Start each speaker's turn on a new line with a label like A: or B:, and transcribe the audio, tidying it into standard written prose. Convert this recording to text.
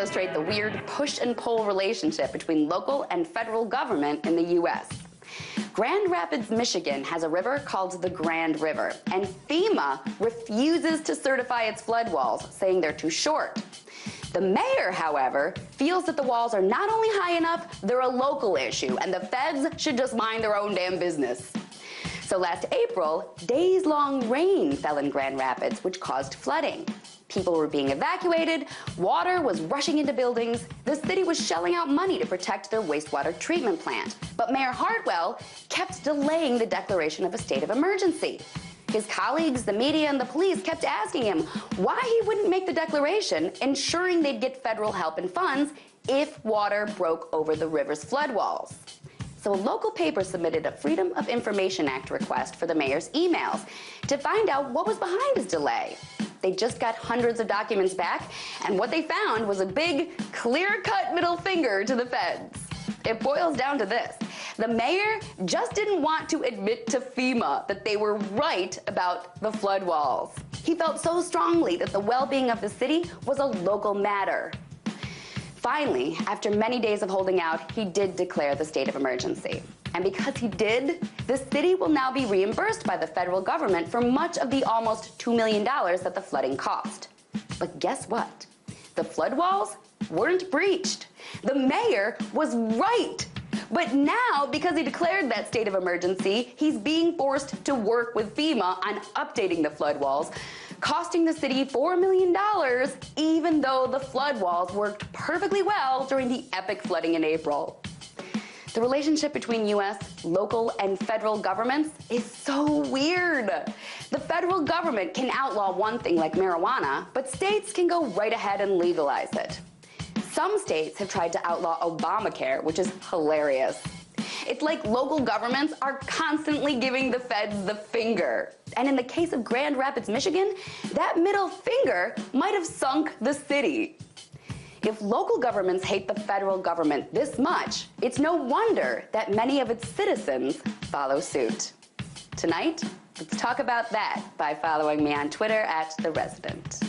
A: illustrate the weird push and pull relationship between local and federal government in the U.S. Grand Rapids, Michigan has a river called the Grand River, and FEMA refuses to certify its flood walls, saying they're too short. The mayor, however, feels that the walls are not only high enough, they're a local issue, and the feds should just mind their own damn business. So last April, days-long rain fell in Grand Rapids, which caused flooding. People were being evacuated, water was rushing into buildings, the city was shelling out money to protect their wastewater treatment plant. But Mayor Heartwell kept delaying the declaration of a state of emergency. His colleagues, the media, and the police kept asking him why he wouldn't make the declaration, ensuring they'd get federal help and funds if water broke over the river's flood walls. So a local paper submitted a Freedom of Information Act request for the mayor's emails to find out what was behind his delay. They just got hundreds of documents back, and what they found was a big, clear-cut middle finger to the feds. It boils down to this. The mayor just didn't want to admit to FEMA that they were right about the flood walls. He felt so strongly that the well-being of the city was a local matter. Finally, after many days of holding out, he did declare the state of emergency. And because he did, the city will now be reimbursed by the federal government for much of the almost $2 million that the flooding cost. But guess what? The flood walls weren't breached. The mayor was right. But now, because he declared that state of emergency, he's being forced to work with FEMA on updating the flood walls, costing the city $4 million, even though the flood walls worked perfectly well during the epic flooding in April. The relationship between U.S., local, and federal governments is so weird. The federal government can outlaw one thing like marijuana, but states can go right ahead and legalize it. Some states have tried to outlaw Obamacare, which is hilarious. It's like local governments are constantly giving the feds the finger. And in the case of Grand Rapids, Michigan, that middle finger might have sunk the city. If local governments hate the federal government this much, it's no wonder that many of its citizens follow suit. Tonight, let's talk about that by following me on Twitter @TheResident.